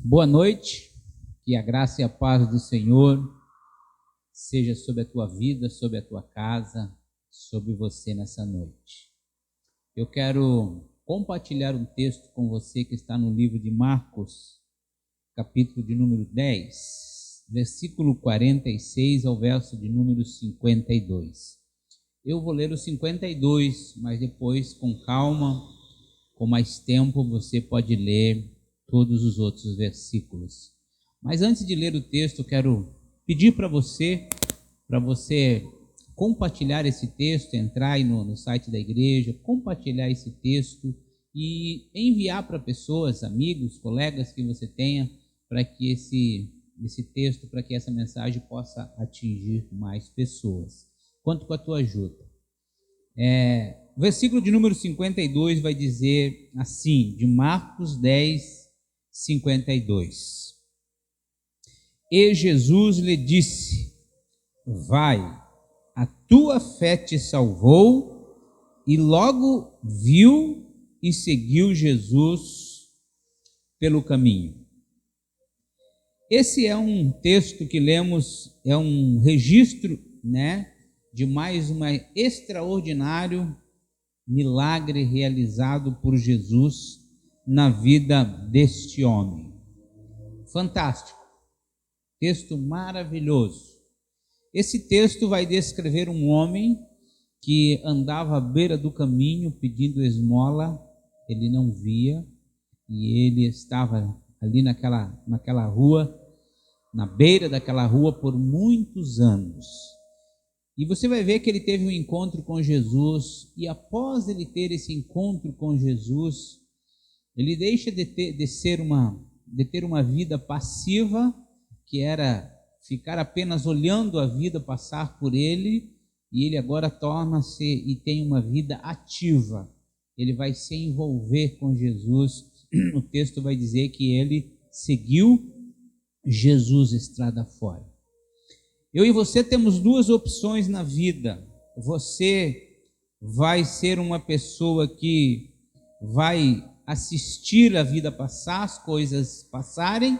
Boa noite, que a graça e a paz do Senhor seja sobre a tua vida, sobre a tua casa, sobre você nessa noite. Eu quero compartilhar um texto com você que está no livro de Marcos, capítulo de número 10, versículo 46 ao verso de número 52. Eu vou ler o 52, mas depois, com calma, com mais tempo, você pode ler todos os outros versículos. Mas antes de ler o texto, eu quero pedir para você compartilhar esse texto, entrar aí no site da igreja, compartilhar esse texto e enviar para pessoas, amigos, colegas que você tenha, para que esse texto, para que essa mensagem possa atingir mais pessoas. Conto com a tua ajuda. O versículo de número 52 vai dizer assim, de Marcos 10, 52. E Jesus lhe disse: vai, a tua fé te salvou, e logo viu e seguiu Jesus pelo caminho. Esse é um texto que lemos, é um registro, de mais um extraordinário milagre realizado por Jesus na vida deste homem. Fantástico, texto maravilhoso. Esse texto vai descrever um homem que andava à beira do caminho pedindo esmola, ele não via, e ele estava ali naquela rua, na beira daquela rua por muitos anos. E você vai ver que ele teve um encontro com Jesus, e após ele ter esse encontro com Jesus, ele deixa de ter uma vida passiva, que era ficar apenas olhando a vida passar por ele, e ele agora torna-se e tem uma vida ativa. Ele vai se envolver com Jesus. O texto vai dizer que ele seguiu Jesus estrada fora. Eu e você temos duas opções na vida. Você vai ser uma pessoa que vai assistir a vida passar, as coisas passarem,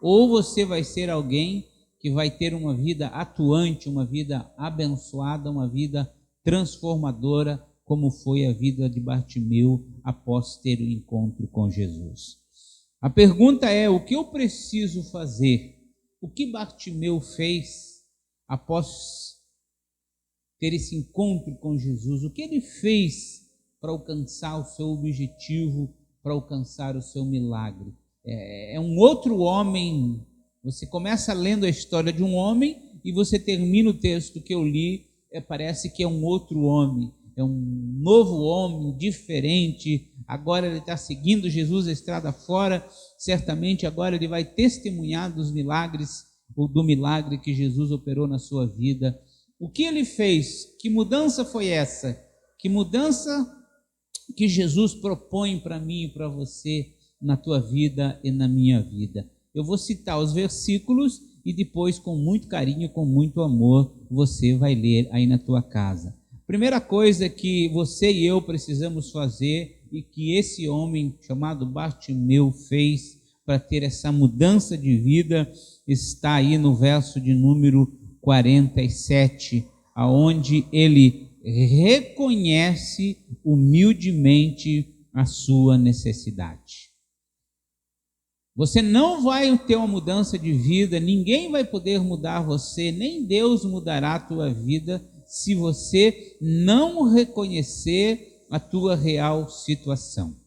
ou você vai ser alguém que vai ter uma vida atuante, uma vida abençoada, uma vida transformadora, como foi a vida de Bartimeu após ter o encontro com Jesus. A pergunta é: o que eu preciso fazer? O que Bartimeu fez após ter esse encontro com Jesus? O que ele fez para alcançar o seu objetivo, para alcançar o seu milagre? É um outro homem. Você começa lendo a história de um homem e você termina o texto que eu li, parece que é um outro homem, é um novo homem, diferente. Agora ele está seguindo Jesus a estrada fora, certamente agora ele vai testemunhar dos milagres, ou do milagre que Jesus operou na sua vida. O que ele fez? Que mudança foi essa? Que mudança que Jesus propõe para mim e para você na tua vida e na minha vida? Eu vou citar os versículos e depois, com muito carinho, com muito amor, você vai ler aí na tua casa. Primeira coisa que você e eu precisamos fazer, e que esse homem chamado Bartimeu fez para ter essa mudança de vida, está aí no verso de número 47, aonde ele reconhece humildemente a sua necessidade. Você não vai ter uma mudança de vida, ninguém vai poder mudar você, nem Deus mudará a tua vida, se você não reconhecer a tua real situação.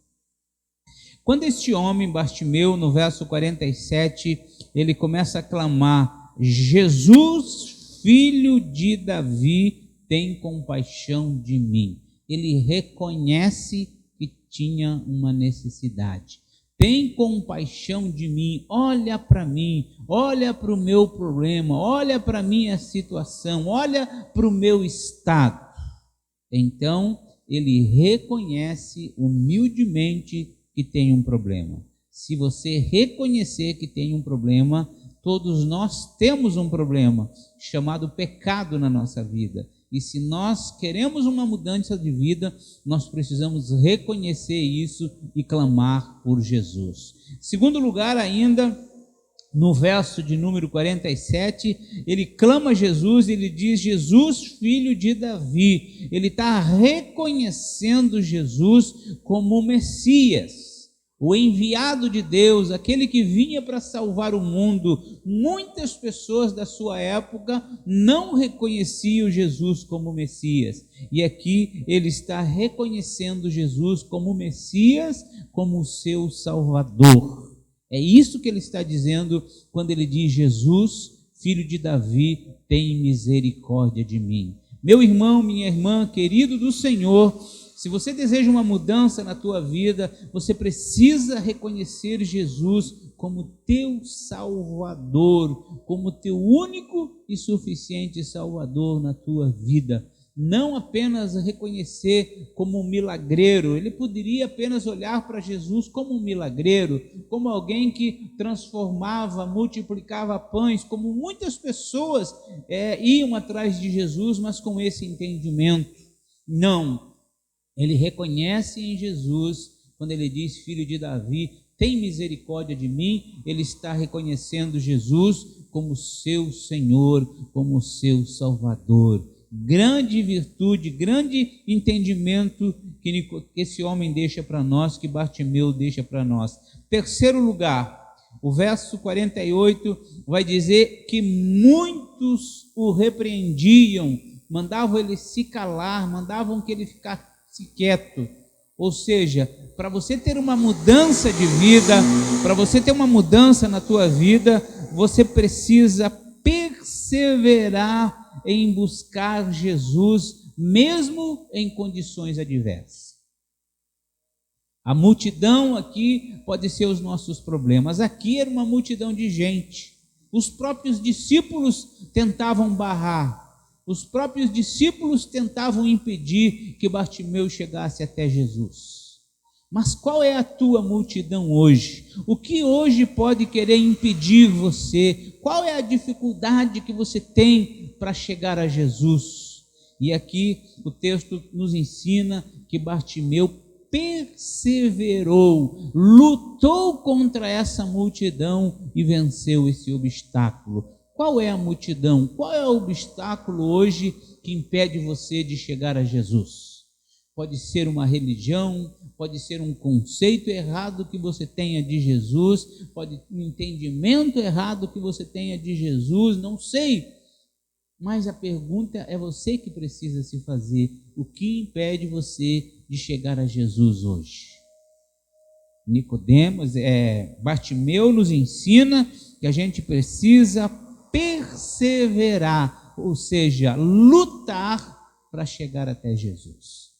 Quando este homem, Bartimeu, no verso 47, ele começa a clamar: Jesus, filho de Davi, tem compaixão de mim. Ele reconhece que tinha uma necessidade. Tem compaixão de mim, olha para mim, olha para o meu problema, olha para a minha situação, olha para o meu estado. Então, ele reconhece humildemente que tem um problema. Se você reconhecer que tem um problema, todos nós temos um problema chamado pecado na nossa vida. E se nós queremos uma mudança de vida, nós precisamos reconhecer isso e clamar por Jesus. Segundo lugar, ainda, no verso de número 47, ele clama Jesus, ele diz: Jesus, filho de Davi. Ele está reconhecendo Jesus como o Messias, o enviado de Deus, aquele que vinha para salvar o mundo. Muitas pessoas da sua época não reconheciam Jesus como Messias, e aqui ele está reconhecendo Jesus como Messias, como o seu Salvador. É isso que ele está dizendo quando ele diz: Jesus, filho de Davi, tem misericórdia de mim. Meu irmão, minha irmã, querido do Senhor, se você deseja uma mudança na tua vida, você precisa reconhecer Jesus como teu Salvador, como teu único e suficiente Salvador na tua vida. Não apenas reconhecer como um milagreiro. Ele poderia apenas olhar para Jesus como um milagreiro, como alguém que transformava, multiplicava pães, como muitas pessoas iam atrás de Jesus, mas com esse entendimento. Não, ele reconhece em Jesus, quando ele diz: filho de Davi, tem misericórdia de mim. Ele está reconhecendo Jesus como seu Senhor, como seu Salvador. Grande virtude, grande entendimento que esse homem deixa para nós, que Bartimeu deixa para nós. Terceiro lugar, o verso 48 vai dizer que muitos o repreendiam, mandavam ele se calar, mandavam que ele ficasse quieto. Ou seja, para você ter uma mudança de vida, para você ter uma mudança na tua vida, você precisa perseverar em buscar Jesus, mesmo em condições adversas. A multidão aqui pode ser os nossos problemas. Aqui era uma multidão de gente. Os próprios discípulos tentavam barrar, os próprios discípulos tentavam impedir que Bartimeu chegasse até Jesus. Mas qual é a tua multidão hoje? O que hoje pode querer impedir você? Qual é a dificuldade que você tem para chegar a Jesus? E aqui o texto nos ensina que Bartimeu perseverou, lutou contra essa multidão e venceu esse obstáculo. Qual é a multidão? Qual é o obstáculo hoje que impede você de chegar a Jesus? Pode ser uma religião, pode ser um conceito errado que você tenha de Jesus, pode ser um entendimento errado que você tenha de Jesus, não sei. Mas a pergunta é você que precisa se fazer: o que impede você de chegar a Jesus hoje? Bartimeu nos ensina que a gente precisa perseverar, ou seja, lutar para chegar até Jesus.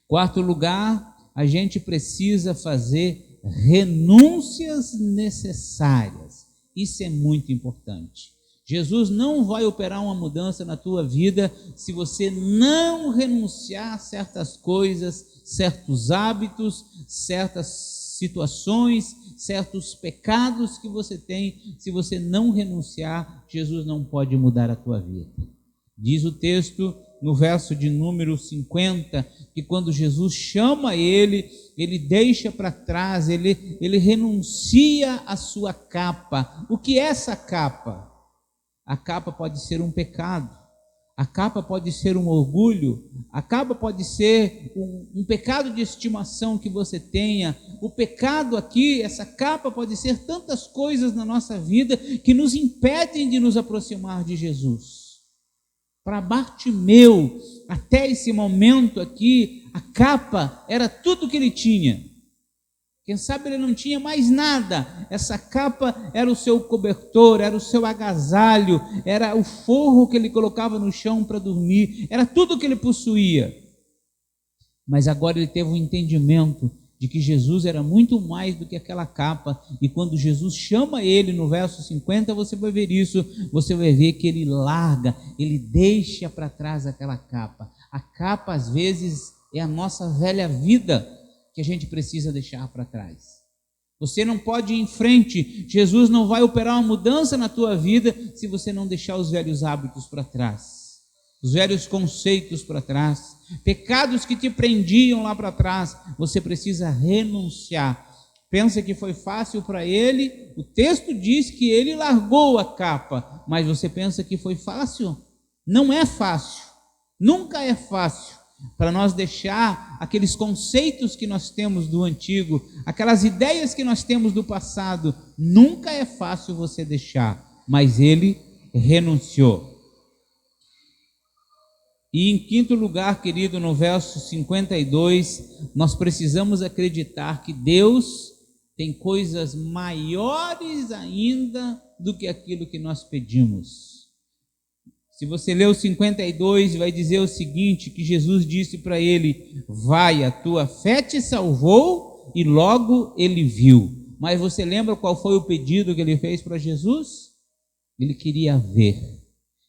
Quarto lugar, a gente precisa fazer renúncias necessárias. Isso é muito importante. Jesus não vai operar uma mudança na tua vida se você não renunciar a certas coisas, certos hábitos, certas situações, certos pecados que você tem. Se você não renunciar, Jesus não pode mudar a tua vida. Diz o texto no verso de número 50, que quando Jesus chama ele deixa para trás, ele renuncia a sua capa. O que é essa capa? A capa pode ser um pecado, a capa pode ser um orgulho, a capa pode ser um pecado de estimação que você tenha. O pecado aqui, essa capa pode ser tantas coisas na nossa vida que nos impedem de nos aproximar de Jesus. Para Bartimeu, até esse momento aqui, a capa era tudo que ele tinha. Quem sabe ele não tinha mais nada. Essa capa era o seu cobertor, era o seu agasalho, era o forro que ele colocava no chão para dormir, era tudo que ele possuía. Mas agora ele teve um entendimento de que Jesus era muito mais do que aquela capa, e quando Jesus chama ele no verso 50, você vai ver isso, você vai ver que ele larga, ele deixa para trás aquela capa. A capa às vezes é a nossa velha vida que a gente precisa deixar para trás. Você não pode ir em frente, Jesus não vai operar uma mudança na tua vida se você não deixar os velhos hábitos para trás. os velhos conceitos para trás, pecados que te prendiam lá para trás, você precisa renunciar. Pensa que foi fácil para ele? O texto diz que ele largou a capa, mas você pensa que foi fácil? Não é fácil, nunca é fácil para nós deixar aqueles conceitos que nós temos do antigo, aquelas ideias que nós temos do passado. Nunca é fácil você deixar, mas ele renunciou. E em quinto lugar, querido, no verso 52, nós precisamos acreditar que Deus tem coisas maiores ainda do que aquilo que nós pedimos. Se você ler o 52, vai dizer o seguinte, que Jesus disse para ele: vai, a tua fé te salvou, e logo ele viu. Mas você lembra qual foi o pedido que ele fez para Jesus? Ele queria ver.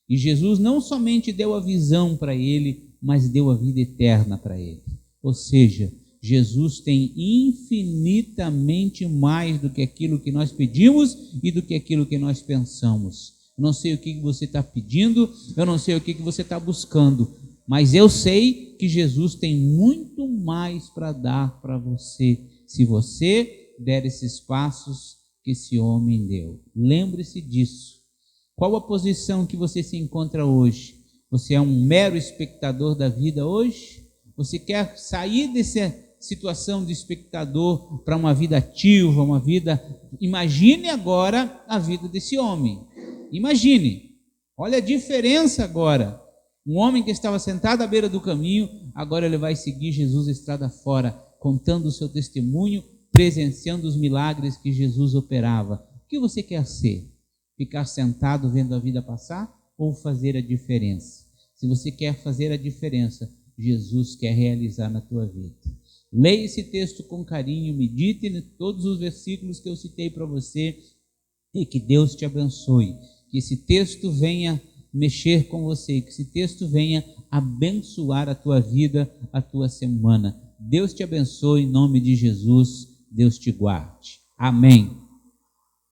E Jesus não somente deu a visão para ele, mas deu a vida eterna para ele. Ou seja, Jesus tem infinitamente mais do que aquilo que nós pedimos e do que aquilo que nós pensamos. Eu não sei o que você está pedindo, eu não sei o que você está buscando, mas eu sei que Jesus tem muito mais para dar para você, se você der esses passos que esse homem deu. Lembre-se disso. Qual a posição que você se encontra hoje? Você é um mero espectador da vida hoje? Você quer sair dessa situação de espectador para uma vida ativa, uma vida... Imagine agora a vida desse homem. Imagine, olha a diferença agora. Um homem que estava sentado à beira do caminho, agora ele vai seguir Jesus estrada fora, contando o seu testemunho, presenciando os milagres que Jesus operava. O que você quer ser? Ficar sentado vendo a vida passar ou fazer a diferença? Se você quer fazer a diferença, Jesus quer realizar na tua vida. Leia esse texto com carinho, medite em todos os versículos que eu citei para você e que Deus te abençoe. Que esse texto venha mexer com você, que esse texto venha abençoar a tua vida, a tua semana. Deus te abençoe em nome de Jesus, Deus te guarde. Amém.